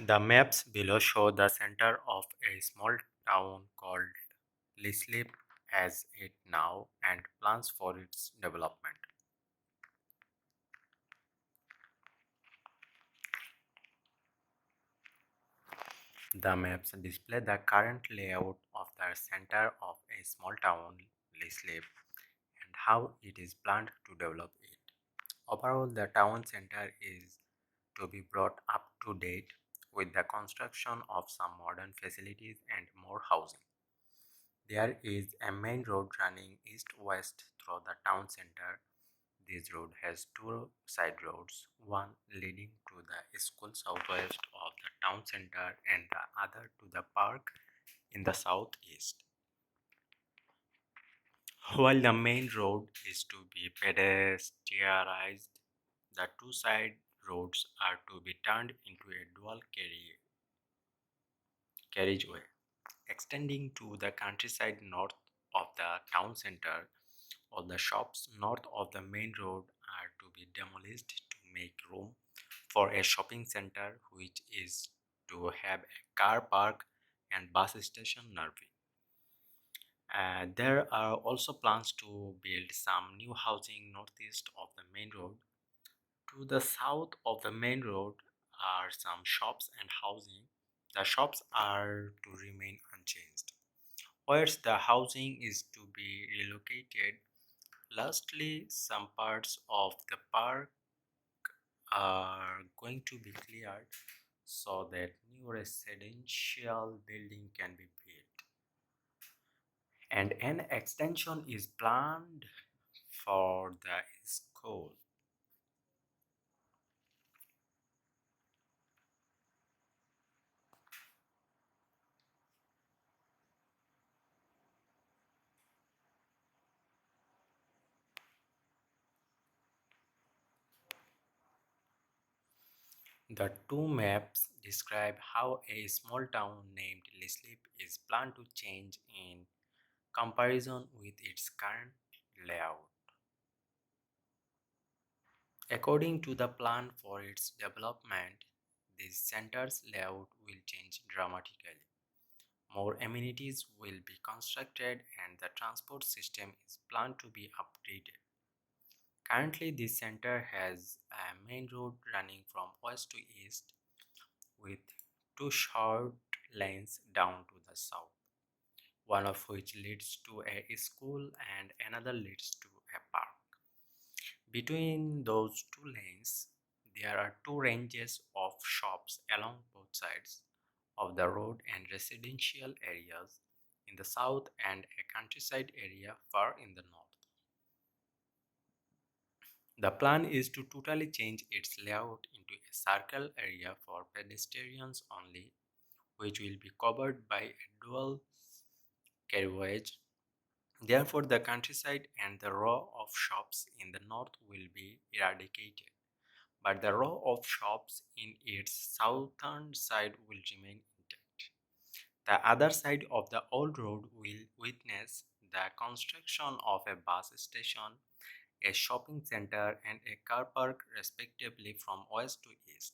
The maps below show the center of a small town called Lislip as it now and plans for its development. The maps display the current layout of the center of a small town, Lislip, and how it is planned to develop it. Overall, the town center is to be brought up to date with the construction of some modern facilities and more housing. There is a main road running east-west through the town center. This road has two side roads, one leading to the school southwest of the town center and the other to the park in the southeast. While the main road is to be pedestrianized, the two side roads are to be turned into a dual carriageway, extending to the countryside north of the town center. All the shops north of the main road are to be demolished to make room for a shopping center which is to have a car park and bus station nearby. There are also plans to build some new housing northeast of the main road. To the south of the main road are some shops and housing. The shops are to remain unchanged, whereas the housing is to be relocated. Lastly, some parts of the park are going to be cleared so that new residential building can be built, and an extension is planned for the school. The two maps describe how a small town named Lislip is planned to change in comparison with its current layout. According to the plan for its development, this center's layout will change dramatically. More amenities will be constructed and the transport system is planned to be upgraded. Currently, this center has a main road running from west to east with two short lanes down to the south, one of which leads to a school and another leads to a park. Between those two lanes, there are two ranges of shops along both sides of the road and residential areas in the south and a countryside area far in the north. The plan is to totally change its layout into a circle area for pedestrians only, which will be covered by a dual carriageway. Therefore, the countryside and the row of shops in the north will be eradicated, but the row of shops in its southern side will remain intact. The other side of the old road will witness the construction of a bus station, a shopping center, and a car park, respectively, from west to east.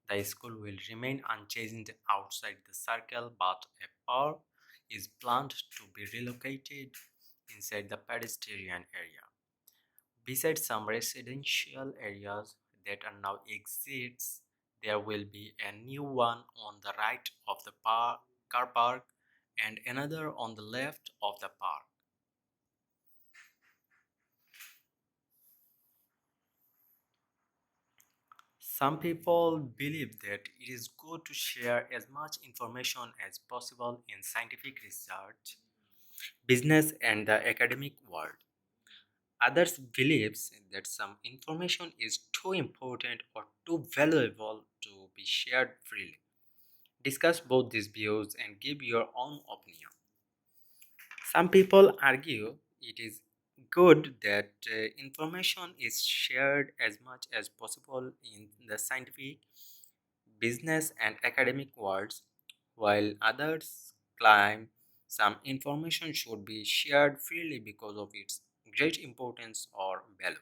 The school will remain unchanged outside the circle, but a park is planned to be relocated inside the pedestrian area. Besides some residential areas that are now exits, there will be a new one on the right of the car park and another on the left of the park. Some people believe that it is good to share as much information as possible in scientific research, business, and the academic world. Others believe that some information is too important or too valuable to be shared freely. Discuss both these views and give your own opinion. Some people argue it is good that information is shared as much as possible in the scientific, business, and academic worlds, while others claim some information should be shared freely because of its great importance or value.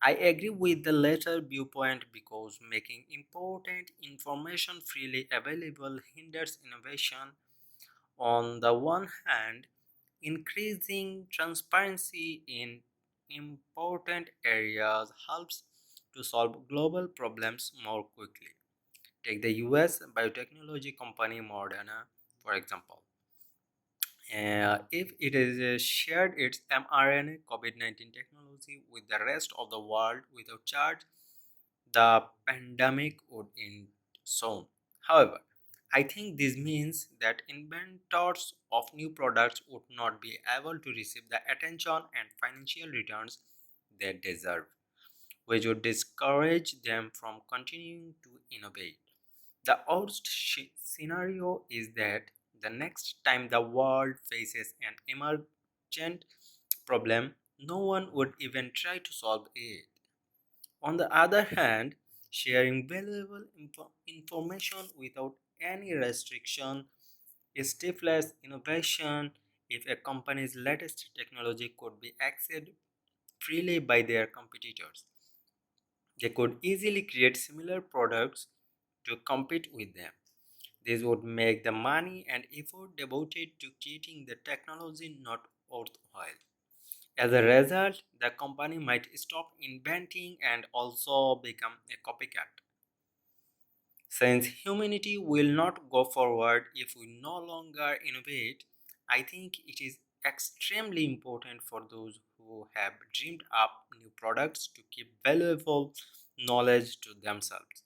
I agree with the latter viewpoint because making important information freely available hinders innovation. On the one hand, increasing transparency in important areas helps to solve global problems more quickly. Take the US biotechnology company Moderna, for example. If it is shared its mRNA COVID-19 technology with the rest of the world without charge, the pandemic would end soon. However, I think this means that inventors of new products would not be able to receive the attention and financial returns they deserve, which would discourage them from continuing to innovate. The worst scenario is that the next time the world faces an emergent problem, no one would even try to solve it. On the other hand, sharing valuable information without any restriction stifles innovation. If a company's latest technology could be accessed freely by their competitors, they could easily create similar products to compete with them. This would make the money and effort devoted to creating the technology not worthwhile. As a result, the company might stop inventing and also become a copycat. Since humanity will not go forward if we no longer innovate, I think it is extremely important for those who have dreamed up new products to keep valuable knowledge to themselves.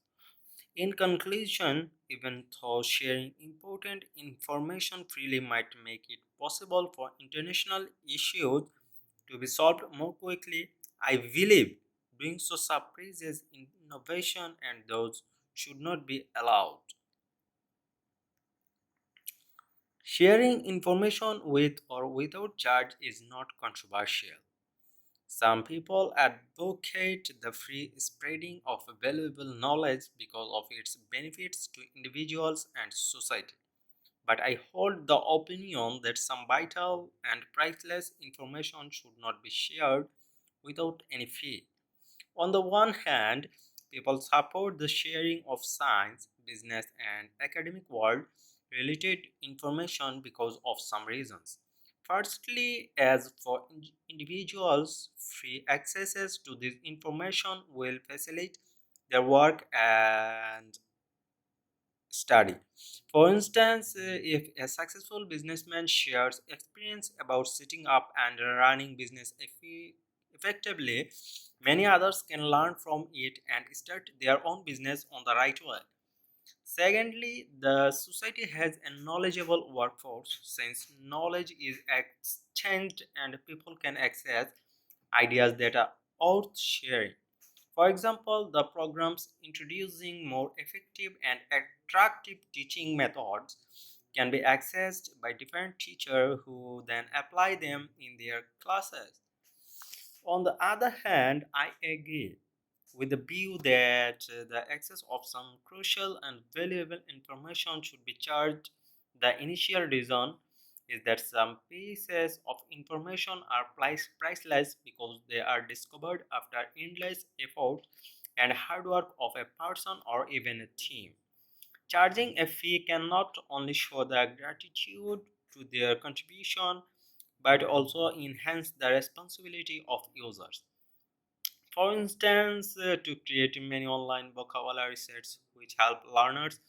In conclusion, even though sharing important information freely might make it possible for international issues to be solved more quickly, I believe doing so suppresses innovation and those should not be allowed. Sharing information with or without charge is not controversial. Some people advocate the free spreading of valuable knowledge because of its benefits to individuals and society. But I hold the opinion that some vital and priceless information should not be shared without any fee. On the one hand, people support the sharing of science, business, and academic world related information because of some reasons. Firstly, as for individuals, free access to this information will facilitate their work and study. For instance, if a successful businessman shares experience about setting up and running business effectively, many others can learn from it and start their own business on the right way. Secondly, the society has a knowledgeable workforce since knowledge is exchanged and people can access ideas that are worth sharing. For example, the programs introducing more effective and attractive teaching methods can be accessed by different teachers who then apply them in their classes. On the other hand, I agree with the view that the access of some crucial and valuable information should be charged. The initial reason is that some pieces of information are priceless because they are discovered after endless effort and hard work of a person or even a team. Charging a fee can not only show the gratitude to their contribution but also enhance the responsibility of users. For instance, to create many online vocabulary sets which help learners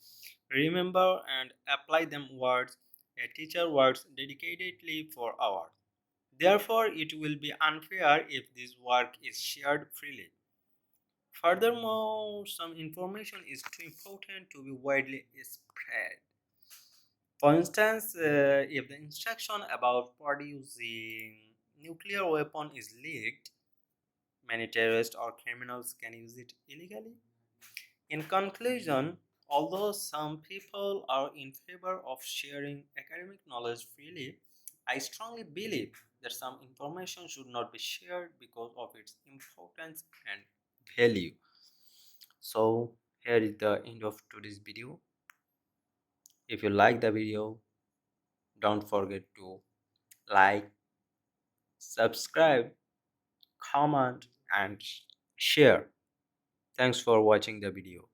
remember and apply them words, a teacher works dedicatedly for hours. Therefore, it will be unfair if this work is shared freely. Furthermore, some information is too important to be widely spread. For instance, if the instruction about producing nuclear weapon is leaked, many terrorists or criminals can use it illegally. In conclusion, although some people are in favor of sharing academic knowledge freely, I strongly believe that some information should not be shared because of its importance and value. So, here is the end of today's video. If you like the video, don't forget to like, subscribe, comment, and share. Thanks for watching the video.